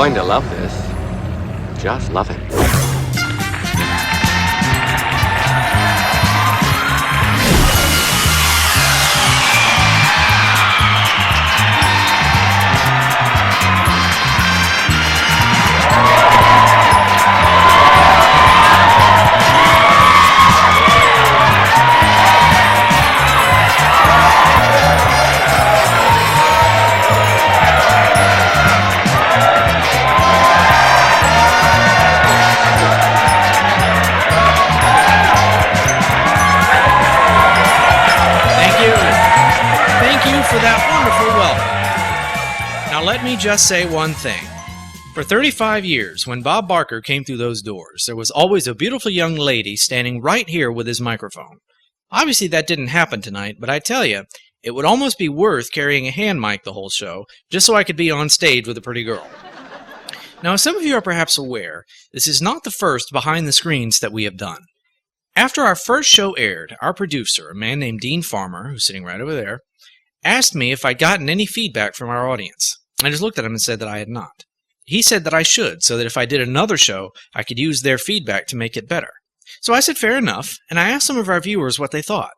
going to love this. Just love it. For that wonderful welcome. Now let me just say one thing. For 35 years, when Bob Barker came through those doors, there was always a beautiful young lady standing right here with his microphone. Obviously that didn't happen tonight, but I tell you, it would almost be worth carrying a hand mic the whole show, just so I could be on stage with a pretty girl. Now, as some of you are perhaps aware, this is not the first behind the screens that we have done. After our first show aired, our producer, a man named Dean Farmer, who's sitting right over there, asked me if I'd gotten any feedback from our audience. I just looked at him and said that I had not. He said that I should, so that if I did another show, I could use their feedback to make it better. So I said fair enough, and I asked some of our viewers what they thought.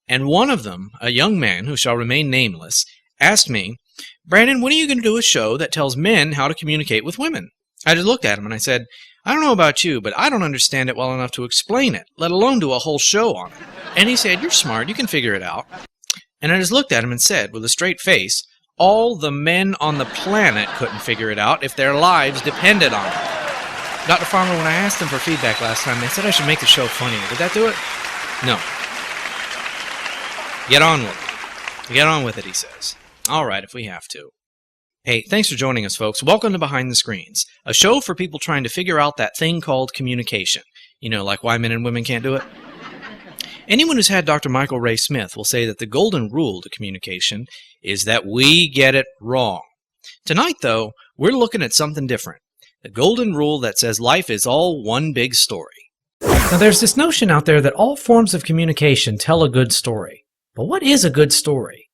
And one of them, a young man who shall remain nameless, asked me, "Brandon, when are you going to do a show that tells men how to communicate with women?" I just looked at him and I said, "I don't know about you, but I don't understand it well enough to explain it, let alone do a whole show on it." And he said, "You're smart, you can figure it out." And I just looked at him and said, with a straight face, all the men on the planet couldn't figure it out if their lives depended on it. Dr. Farmer, when I asked them for feedback last time, they said I should make the show funnier. Did that do it? No. Get on with it. Get on with it, he says. All right, if we have to. Hey, thanks for joining us, folks. Welcome to Behind the Screens, a show for people trying to figure out that thing called communication. You know, like why men and women can't do it? Anyone who's had Dr. Michael Ray Smith will say that the golden rule to communication is that we get it wrong. Tonight, though, we're looking at something different. The golden rule that says life is all one big story. Now, there's this notion out there that all forms of communication tell a good story. But what is a good story?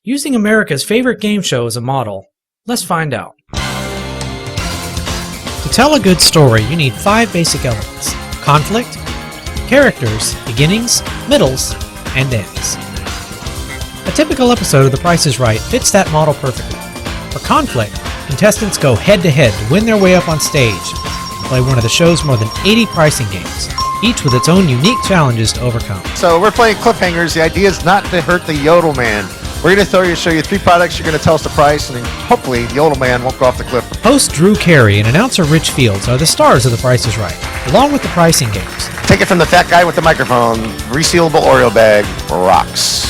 Using America's favorite game show as a model, let's find out. To tell a good story, you need 5 basic elements: conflict, characters, beginnings, middles, and ends. A typical episode of The Price is Right fits that model perfectly. For conflict, contestants go head-to-head to win their way up on stage and play one of the show's more than 80 pricing games, each with its own unique challenges to overcome. So we're playing cliffhangers. The idea is not to hurt the Yodel Man. We're going to show you 3 products. You're going to tell us the price, and then hopefully the Yodel Man won't go off the cliff. Host Drew Carey and announcer Rich Fields are the stars of The Price is Right, along with the pricing games. Take it from the fat guy with the microphone. Resealable Oreo bag rocks.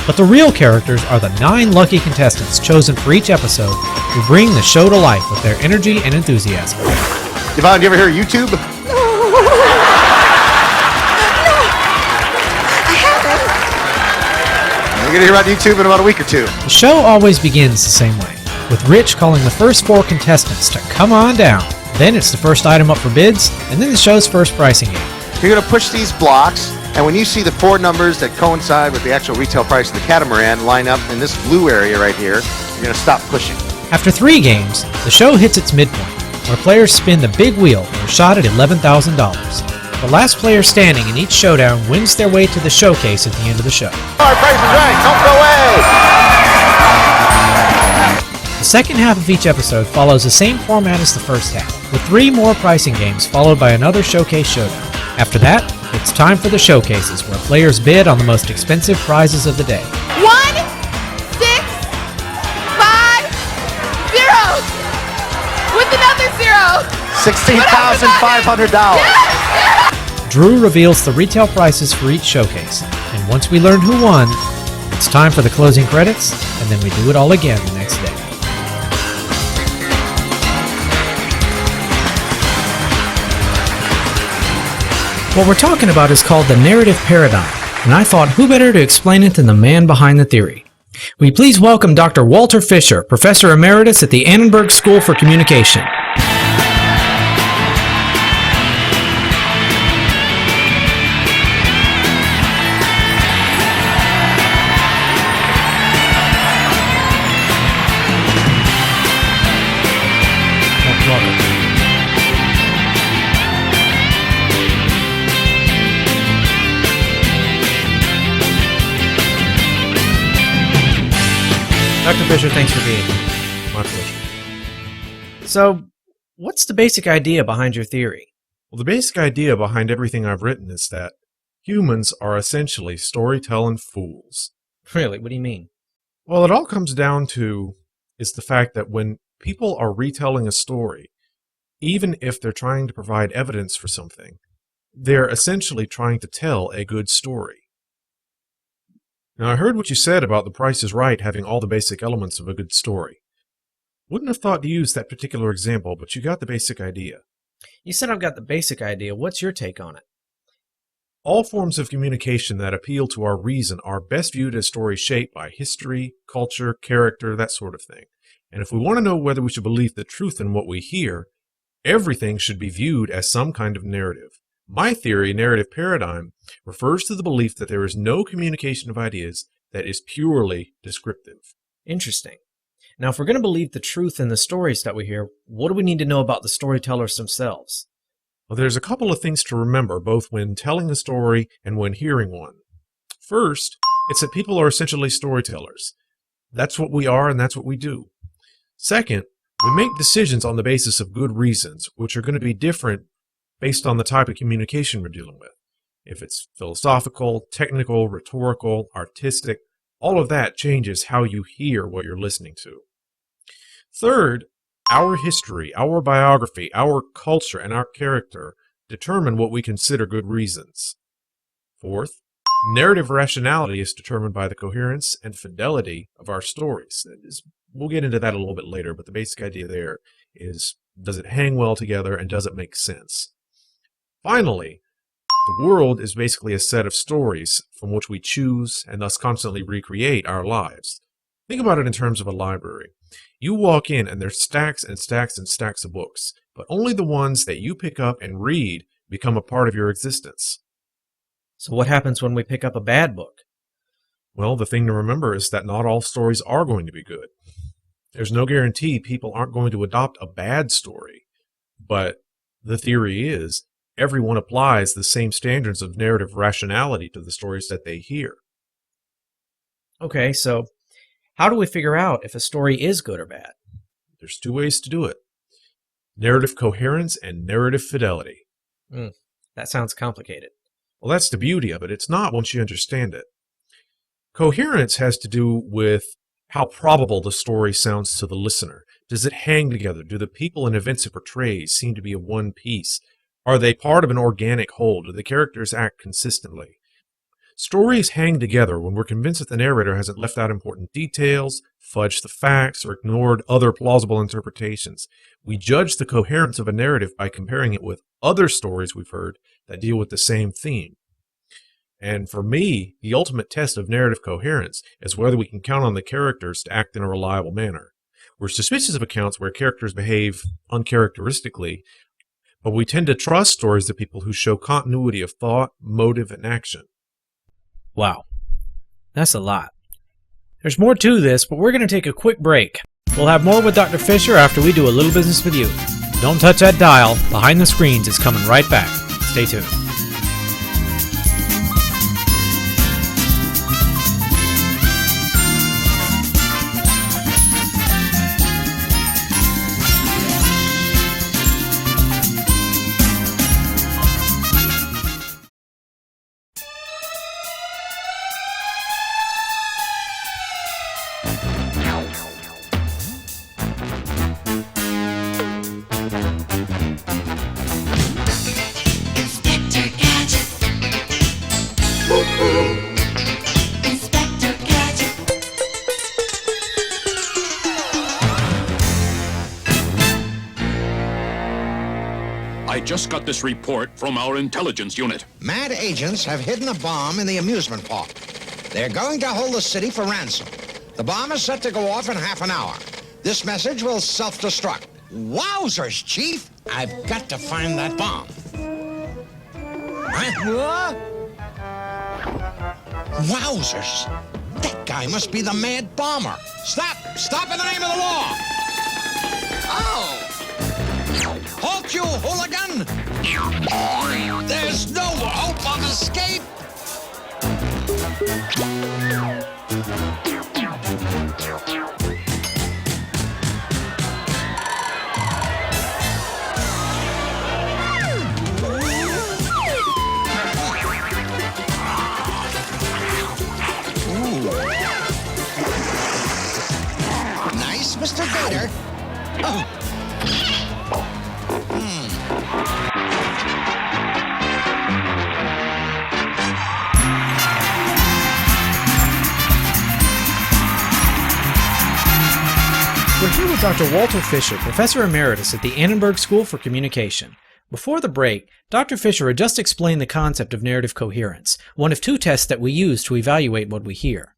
But the real characters are the 9 lucky contestants chosen for each episode who bring the show to life with their energy and enthusiasm. Yvonne, do you ever hear of YouTube? You're going to hear about YouTube in about a week or 2. The show always begins the same way, with Rich calling the first 4 contestants to come on down. Then it's the first item up for bids, and then the show's first pricing game. You're going to push these blocks, and when you see the 4 numbers that coincide with the actual retail price of the catamaran line up in this blue area right here, you're going to stop pushing. After 3 games, the show hits its midpoint, where players spin the big wheel for a shot at $11,000. The last player standing in each showdown wins their way to the showcase at the end of the show. Our price is right. Don't go away. The second half of each episode follows the same format as the first half, with 3 more pricing games followed by another showcase showdown. After that, it's time for the showcases, where players bid on the most expensive prizes of the day. 1, 6, 5, 0, with another 0. $16,500. Drew reveals the retail prices for each showcase, and once we learn who won, it's time for the closing credits, and then we do it all again the next day. What we're talking about is called the narrative paradigm, and I thought who better to explain it than the man behind the theory. Will you please welcome Dr. Walter Fisher, Professor Emeritus at the Annenberg School for Communication. Dr. Fisher, thanks for being here. My pleasure. So, what's the basic idea behind your theory? Well, the basic idea behind everything I've written is that humans are essentially storytelling fools. Really, what do you mean? Well, it all comes down to is the fact that when people are retelling a story, even if they're trying to provide evidence for something, they're essentially trying to tell a good story. Now, I heard what you said about The Price is Right having all the basic elements of a good story. Wouldn't have thought to use that particular example, but you got the basic idea. You said I've got the basic idea. What's your take on it? All forms of communication that appeal to our reason are best viewed as stories shaped by history, culture, character, that sort of thing. And if we want to know whether we should believe the truth in what we hear, everything should be viewed as some kind of narrative. My theory, narrative paradigm, refers to the belief that there is no communication of ideas that is purely descriptive. Interesting. Now, if we're going to believe the truth in the stories that we hear, what do we need to know about the storytellers themselves? Well, there's a couple of things to remember, both when telling a story and when hearing one. First, it's that people are essentially storytellers. That's what we are, and that's what we do. Second, we make decisions on the basis of good reasons, which are going to be different based on the type of communication we're dealing with. If it's philosophical, technical, rhetorical, artistic, all of that changes how you hear what you're listening to. Third, our history, our biography, our culture, and our character determine what we consider good reasons. Fourth, narrative rationality is determined by the coherence and fidelity of our stories. We'll get into that a little bit later, but the basic idea there is, does it hang well together and does it make sense? Finally, the world is basically a set of stories from which we choose and thus constantly recreate our lives. Think about it in terms of a library. You walk in and there's stacks and stacks and stacks of books, but only the ones that you pick up and read become a part of your existence. So what happens when we pick up a bad book? Well, the thing to remember is that not all stories are going to be good. There's no guarantee people aren't going to adopt a bad story, but the theory is everyone applies the same standards of narrative rationality to the stories that they hear. Okay, so how do we figure out if a story is good or bad? There's two ways to do it: narrative coherence and narrative fidelity. That sounds complicated. Well, that's the beauty of it. It's not once you understand it. Coherence has to do with how probable the story sounds to the listener. Does it hang together? Do the people and events it portrays seem to be of one piece? Are they part of an organic whole? Do the characters act consistently? Stories hang together when we're convinced that the narrator hasn't left out important details, fudged the facts, or ignored other plausible interpretations. We judge the coherence of a narrative by comparing it with other stories we've heard that deal with the same theme. And for me, the ultimate test of narrative coherence is whether we can count on the characters to act in a reliable manner. We're suspicious of accounts where characters behave uncharacteristically, but we tend to trust stories of people who show continuity of thought, motive, and action. Wow, that's a lot. There's more to this, but we're going to take a quick break. We'll have more with Dr. Fisher after we do a little business with you. Don't touch that dial. Behind the Screens is coming right back. Stay tuned. I just got this report from our intelligence unit. Mad agents have hidden a bomb in the amusement park. They're going to hold the city for ransom. The bomb is set to go off in half an hour. This message will self-destruct. Wowzers, Chief! I've got to find that bomb. Huh? Wowzers! That guy must be the mad bomber. Stop! Stop in the name of the law! Oh! Halt, you hooligan! There's no hope of escape! We're here with Dr. Walter Fisher, Professor Emeritus at the Annenberg School for Communication. Before the break, Dr. Fisher had just explained the concept of narrative coherence, one of two tests that we use to evaluate what we hear.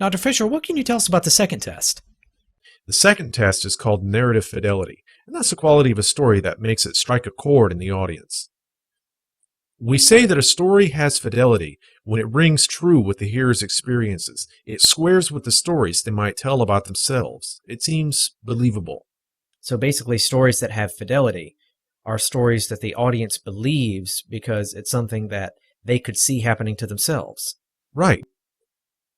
Dr. Fisher, what can you tell us about the second test? The second test is called narrative fidelity, and that's the quality of a story that makes it strike a chord in the audience. We say that a story has fidelity when it rings true with the hearer's experiences. It squares with the stories they might tell about themselves. It seems believable. So basically, stories that have fidelity are stories that the audience believes because it's something that they could see happening to themselves. Right.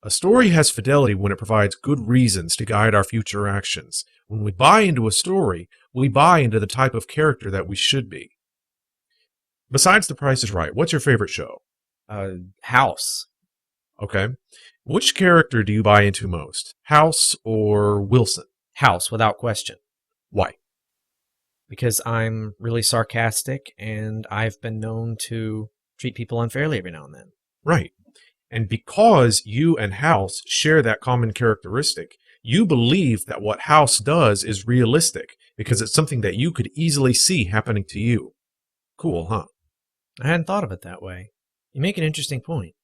A story has fidelity when it provides good reasons to guide our future actions. When we buy into a story, we buy into the type of character that we should be. Besides The Price is Right, what's your favorite show? House. Okay. Which character do you buy into most? House or Wilson? House, without question. Why? Because I'm really sarcastic and I've been known to treat people unfairly every now and then. Right. And because you and House share that common characteristic, you believe that what House does is realistic because it's something that you could easily see happening to you. Cool, huh? I hadn't thought of it that way. You make an interesting point.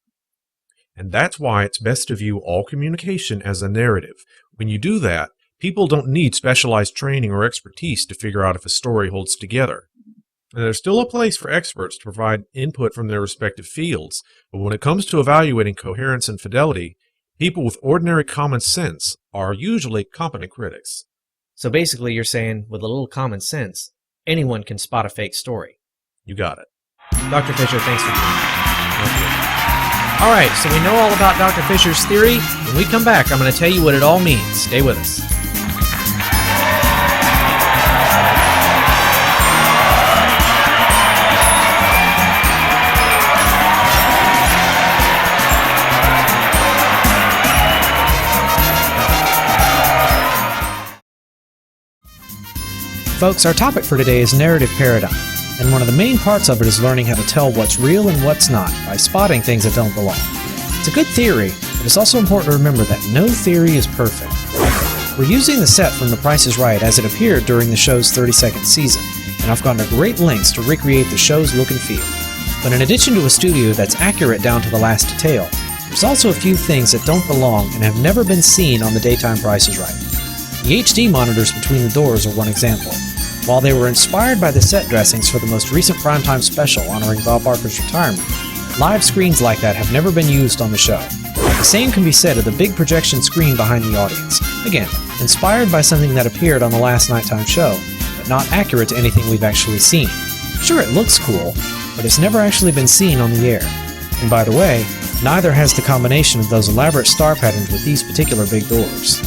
And that's why it's best to view all communication as a narrative. When you do that, people don't need specialized training or expertise to figure out if a story holds together. And there's still a place for experts to provide input from their respective fields, but when it comes to evaluating coherence and fidelity, people with ordinary common sense are usually competent critics. So basically you're saying, with a little common sense, anyone can spot a fake story. You got it. Dr. Fisher, thanks for being here. All right, so we know all about Dr. Fisher's theory. When we come back, I'm going to tell you what it all means. Stay with us. Folks, our topic for today is narrative paradigm, and one of the main parts of it is learning how to tell what's real and what's not by spotting things that don't belong. It's a good theory, but it's also important to remember that no theory is perfect. We're using the set from The Price is Right as it appeared during the show's 32nd season, and I've gone to great lengths to recreate the show's look and feel. But in addition to a studio that's accurate down to the last detail, there's also a few things that don't belong and have never been seen on the daytime Price is Right. The HD monitors between the doors are one example. While they were inspired by the set dressings for the most recent primetime special honoring Bob Barker's retirement, live screens like that have never been used on the show. The same can be said of the big projection screen behind the audience. Again, inspired by something that appeared on the last nighttime show, but not accurate to anything we've actually seen. Sure, it looks cool, but it's never actually been seen on the air. And by the way, neither has the combination of those elaborate star patterns with these particular big doors.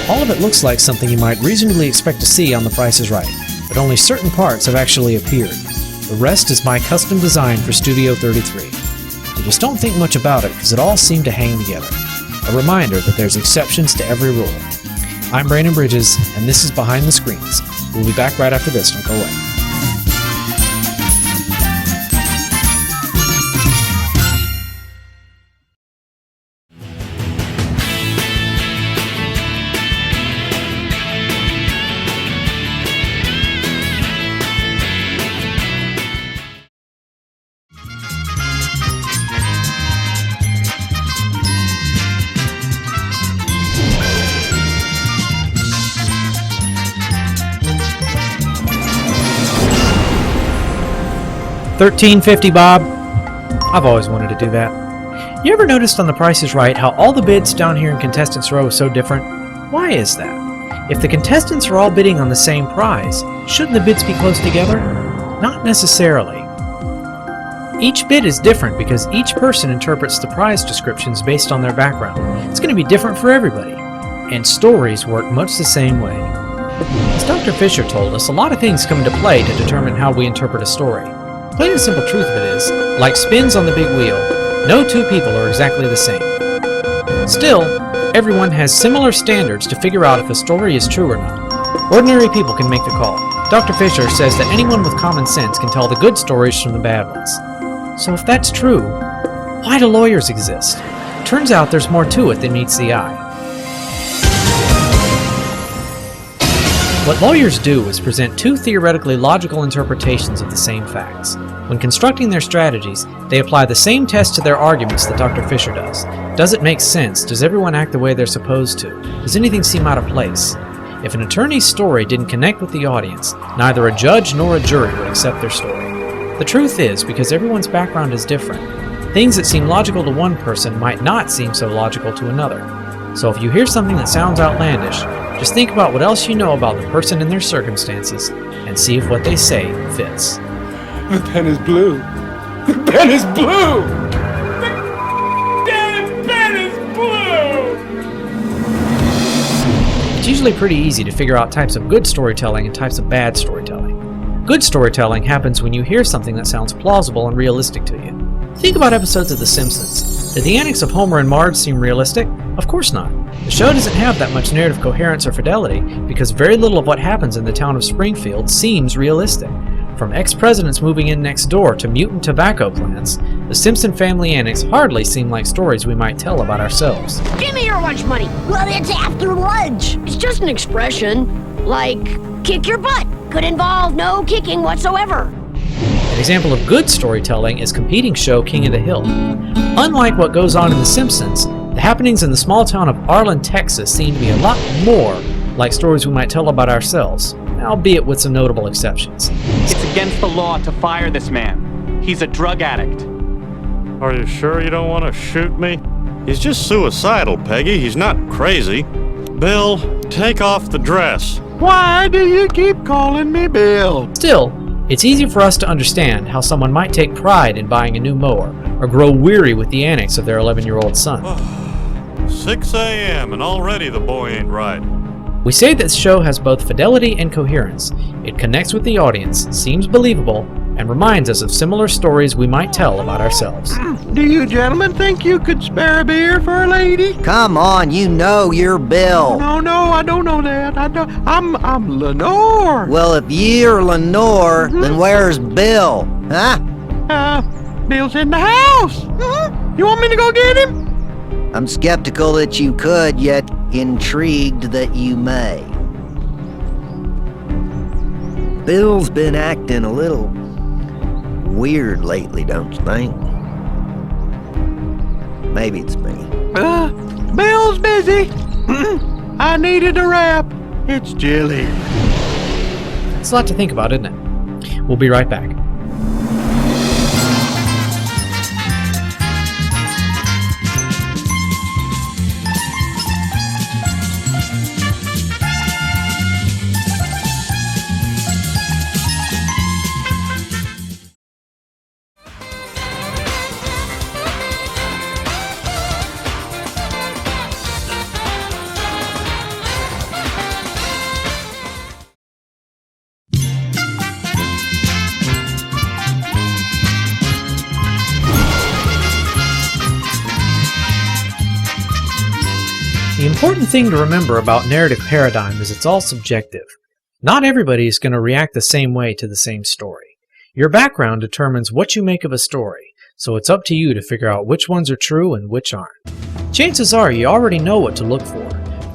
All of it looks like something you might reasonably expect to see on The Price is Right, but only certain parts have actually appeared. The rest is my custom design for Studio 33. You just don't think much about it because it all seemed to hang together. A reminder that there's exceptions to every rule. I'm Brandon Bridges, and this is Behind the Screens. We'll be back right after this. Don't go away. $13.50, Bob. I've always wanted to do that. You ever noticed on The Price is Right how all the bids down here in Contestants Row are so different? Why is that? If the contestants are all bidding on the same prize, shouldn't the bids be close together? Not necessarily. Each bid is different because each person interprets the prize descriptions based on their background. It's going to be different for everybody. And stories work much the same way. As Dr. Fisher told us, a lot of things come into play to determine how we interpret a story. Plain and simple truth of it is, like spins on the big wheel, no two people are exactly the same. Still, everyone has similar standards to figure out if a story is true or not. Ordinary people can make the call. Dr. Fisher says that anyone with common sense can tell the good stories from the bad ones. So if that's true, why do lawyers exist? Turns out there's more to it than meets the eye. What lawyers do is present two theoretically logical interpretations of the same facts. When constructing their strategies, they apply the same test to their arguments that Dr. Fisher does. Does it make sense? Does everyone act the way they're supposed to? Does anything seem out of place? If an attorney's story didn't connect with the audience, neither a judge nor a jury would accept their story. The truth is, because everyone's background is different, things that seem logical to one person might not seem so logical to another. So if you hear something that sounds outlandish, just think about what else you know about the person and their circumstances, and see if what they say fits. The pen is blue. The pen is blue! The damn pen is blue! It's usually pretty easy to figure out types of good storytelling and types of bad storytelling. Good storytelling happens when you hear something that sounds plausible and realistic to you. Think about episodes of The Simpsons. Did the antics of Homer and Marge seem realistic? Of course not. The show doesn't have that much narrative coherence or fidelity because very little of what happens in the town of Springfield seems realistic. From ex-presidents moving in next door to mutant tobacco plants, the Simpson family antics hardly seem like stories we might tell about ourselves. Give me your lunch money. Well, it's after lunch. It's just an expression, like kick your butt. Could involve no kicking whatsoever. An example of good storytelling is competing show King of the Hill. Unlike what goes on in The Simpsons, the happenings in the small town of Arlen, Texas seem to be a lot more like stories we might tell about ourselves, albeit with some notable exceptions. It's against the law to fire this man. He's a drug addict. Are you sure you don't want to shoot me? He's just suicidal, Peggy. He's not crazy. Bill, take off the dress. Why do you keep calling me Bill? Still, it's easy for us to understand how someone might take pride in buying a new mower or grow weary with the antics of their 11-year-old son. 6 a.m. and already the boy ain't right. We say this show has both fidelity and coherence. It connects with the audience, seems believable, and reminds us of similar stories we might tell about ourselves. Do you gentlemen think you could spare a beer for a lady? Come on, you know you're Bill. No, I don't know that. I'm Lenore. Well, if you're Lenore, then where's Bill? Huh? Bill's in the house. You want me to go get him? I'm skeptical that you could, yet intrigued that you may. Bill's been acting a little weird lately, don't you think? Maybe it's me. Bill's busy. I needed a wrap. It's chilly. It's a lot to think about, isn't it? We'll be right back. The important thing to remember about narrative paradigm is it's all subjective. Not everybody is going to react the same way to the same story. Your background determines what you make of a story, so it's up to you to figure out which ones are true and which aren't. Chances are you already know what to look for.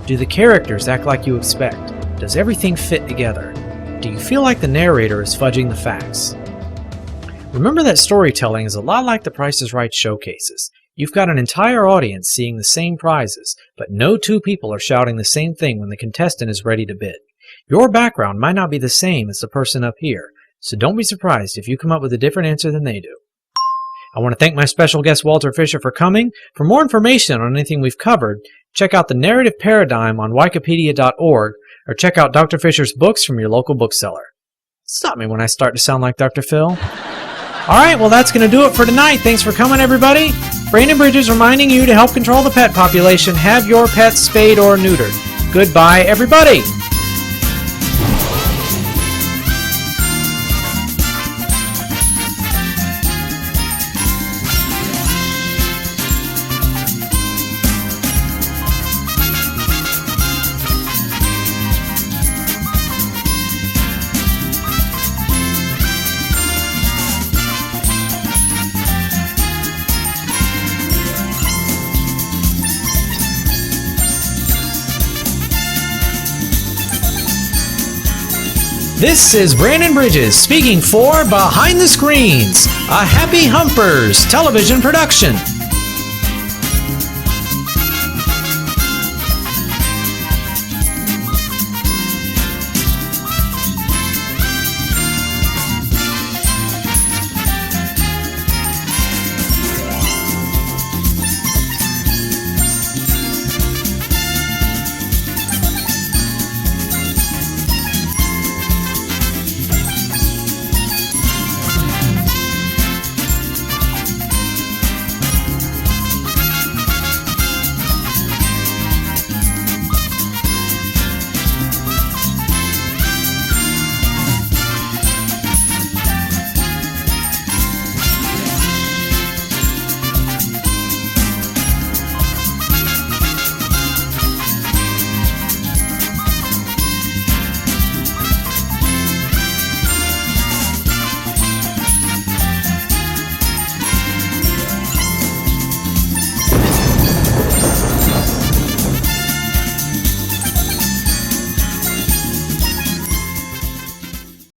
Do the characters act like you expect? Does everything fit together? Do you feel like the narrator is fudging the facts? Remember that storytelling is a lot like the Price is Right showcases. You've got an entire audience seeing the same prizes, but no two people are shouting the same thing when the contestant is ready to bid. Your background might not be the same as the person up here, so don't be surprised if you come up with a different answer than they do. I want to thank my special guest Walter Fisher for coming. For more information on anything we've covered, check out the Narrative Paradigm on Wikipedia.org or check out Dr. Fisher's books from your local bookseller. Stop me when I start to sound like Dr. Phil. Alright, well that's going to do it for tonight. Thanks for coming, everybody. Brandon Bridges reminding you to help control the pet population. Have your pets spayed or neutered. Goodbye, everybody. This is Brandon Bridges speaking for Behind the Screens, a Happy Humpers television production.